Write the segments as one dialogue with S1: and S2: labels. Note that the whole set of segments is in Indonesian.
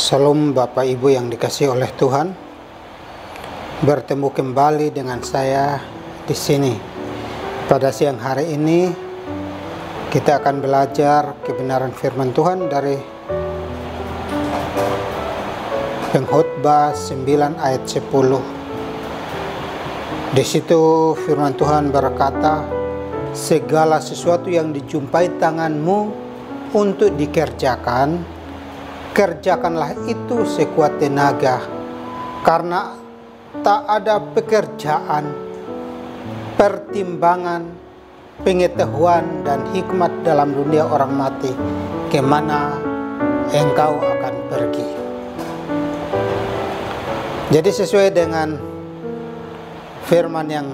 S1: Salam Bapak Ibu yang dikasihi oleh Tuhan. Bertemu kembali dengan saya di sini. Pada siang hari ini kita akan belajar kebenaran firman Tuhan dari Pengkhotbah 9 ayat 10. Di situ firman Tuhan berkata, segala sesuatu yang dijumpai tanganmu untuk dikerjakan, kerjakanlah itu sekuat tenaga, karena tak ada pekerjaan, pertimbangan, pengetahuan dan hikmat dalam dunia orang mati kemana engkau akan pergi. Jadi sesuai dengan firman yang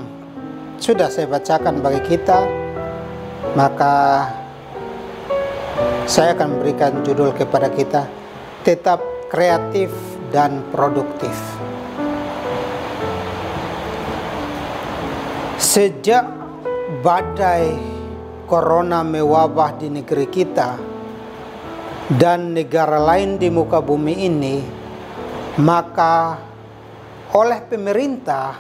S1: sudah saya bacakan bagi kita, maka saya akan memberikan judul kepada kita, tetap kreatif dan produktif. Sejak badai corona mewabah di negeri kita dan negara lain di muka bumi ini, maka oleh pemerintah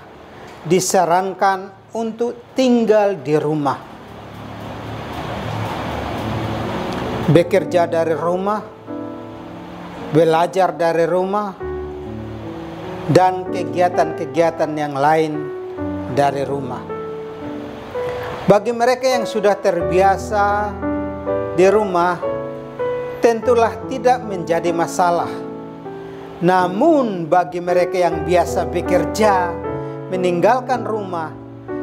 S1: disarankan untuk tinggal di rumah, bekerja dari rumah, belajar dari rumah, dan kegiatan-kegiatan yang lain dari rumah. Bagi mereka yang sudah terbiasa di rumah, tentulah tidak menjadi masalah. Namun bagi mereka yang biasa bekerja, meninggalkan rumah,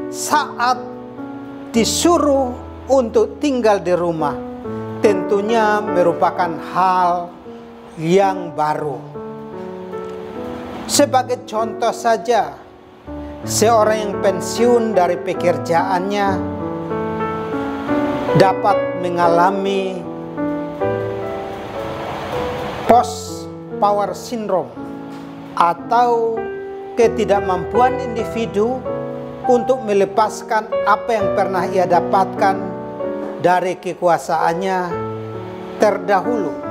S1: saat disuruh untuk tinggal di rumah, tentunya merupakan hal yang baru. Sebagai contoh saja, seorang yang pensiun dari pekerjaannya dapat mengalami post power syndrome atau ketidakmampuan individu untuk melepaskan apa yang pernah ia dapatkan dari kekuasaannya terdahulu.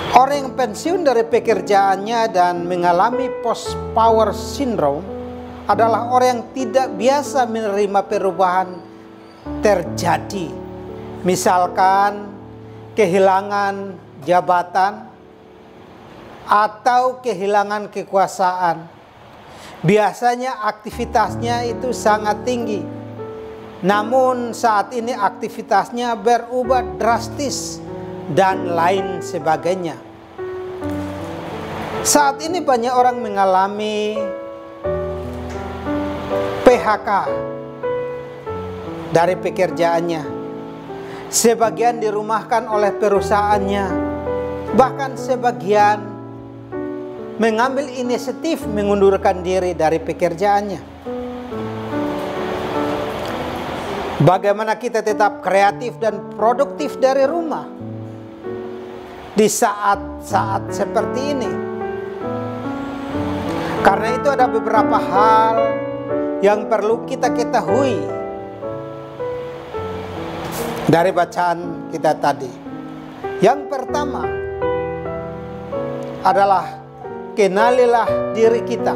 S1: Orang yang pensiun dari pekerjaannya dan mengalami post power syndrome adalah orang yang tidak biasa menerima perubahan terjadi. Misalkan kehilangan jabatan atau kehilangan kekuasaan. Biasanya aktivitasnya itu sangat tinggi. Namun saat ini aktivitasnya berubah drastis dan lain sebagainya. Saat ini banyak orang mengalami PHK dari pekerjaannya. Sebagian dirumahkan oleh perusahaannya. Bahkan sebagian mengambil inisiatif mengundurkan diri dari pekerjaannya. Bagaimana kita tetap kreatif dan produktif dari rumah di saat-saat seperti ini? Karena itu ada beberapa hal yang perlu kita ketahui dari bacaan kita tadi. Yang pertama adalah kenalilah diri kita.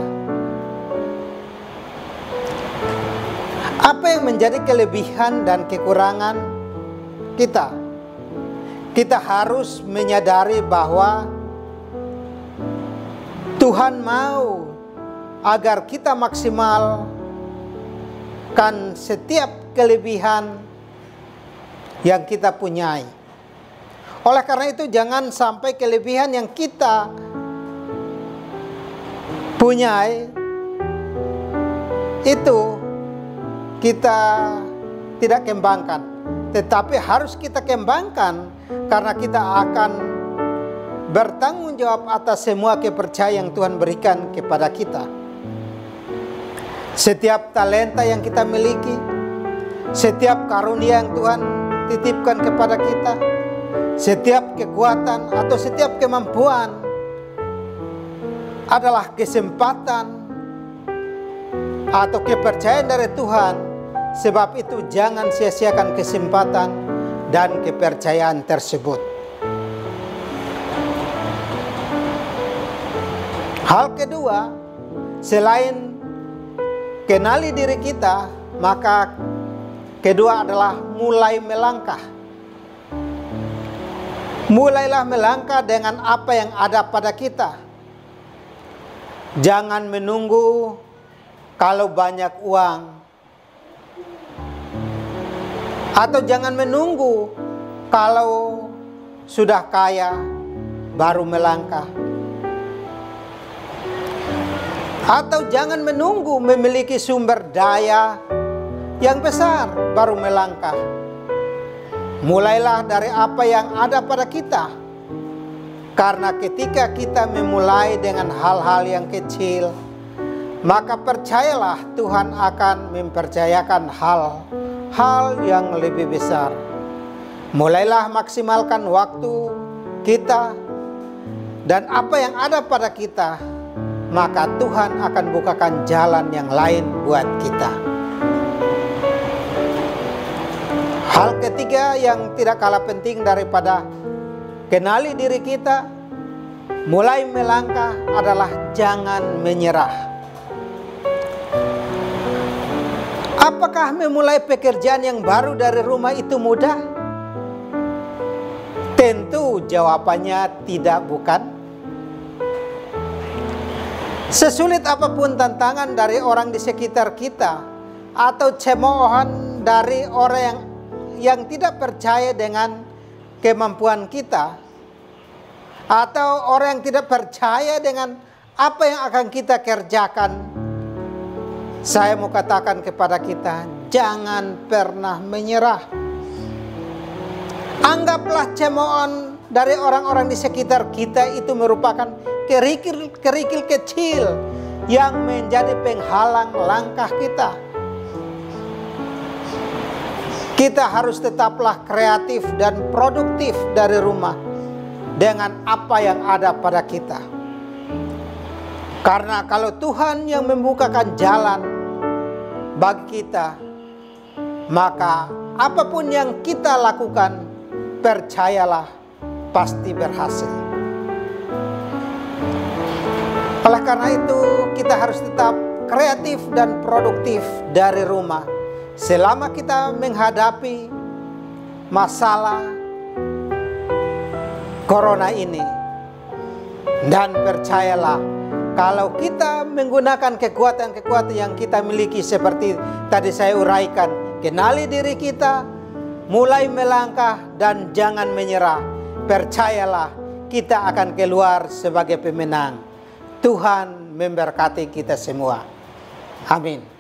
S1: Apa yang menjadi kelebihan dan kekurangan kita? Kita harus menyadari bahwa Tuhan mau agar kita maksimalkan setiap kelebihan yang kita punyai. Oleh karena itu jangan sampai kelebihan yang kita punyai itu kita tidak kembangkan, tetapi harus kita kembangkan karena kita akan bertanggung jawab atas semua kepercayaan yang Tuhan berikan kepada kita. Setiap talenta yang kita miliki, setiap karunia yang Tuhan titipkan kepada kita, setiap kekuatan atau setiap kemampuan adalah kesempatan atau kepercayaan dari Tuhan. Sebab itu jangan sia-siakan kesempatan dan kepercayaan tersebut. Hal kedua, selain kenali diri kita, maka kedua adalah mulai melangkah. Mulailah melangkah dengan apa yang ada pada kita. Jangan menunggu kalau banyak uang, atau jangan menunggu kalau sudah kaya baru melangkah. Atau jangan menunggu memiliki sumber daya yang besar baru melangkah. Mulailah dari apa yang ada pada kita. Karena ketika kita memulai dengan hal-hal yang kecil, maka percayalah Tuhan akan mempercayakan hal-hal yang lebih besar. Mulailah maksimalkan waktu kita dan apa yang ada pada kita, maka Tuhan akan bukakan jalan yang lain buat kita. Hal ketiga yang tidak kalah penting daripada kenali diri kita, mulai melangkah, adalah jangan menyerah. Apakah memulai pekerjaan yang baru dari rumah itu mudah? Tentu jawabannya tidak, bukan. Sesulit apapun tantangan dari orang di sekitar kita, atau cemoohan dari orang yang tidak percaya dengan kemampuan kita, atau orang yang tidak percaya dengan apa yang akan kita kerjakan, saya mau katakan kepada kita, jangan pernah menyerah. Anggaplah cemoohan dari orang-orang di sekitar kita itu merupakan kerikil kecil yang menjadi penghalang langkah kita. Kita harus tetaplah kreatif dan produktif dari rumah dengan apa yang ada pada kita. Karena kalau Tuhan yang membukakan jalan bagi kita, maka apapun yang kita lakukan, percayalah pasti berhasil. Oleh karena itu, kita harus tetap kreatif dan produktif dari rumah selama kita menghadapi masalah corona ini. Dan percayalah, kalau kita menggunakan kekuatan-kekuatan yang kita miliki seperti tadi saya uraikan, kenali diri kita, mulai melangkah dan jangan menyerah, percayalah kita akan keluar sebagai pemenang. Tuhan memberkati kita semua. Amin.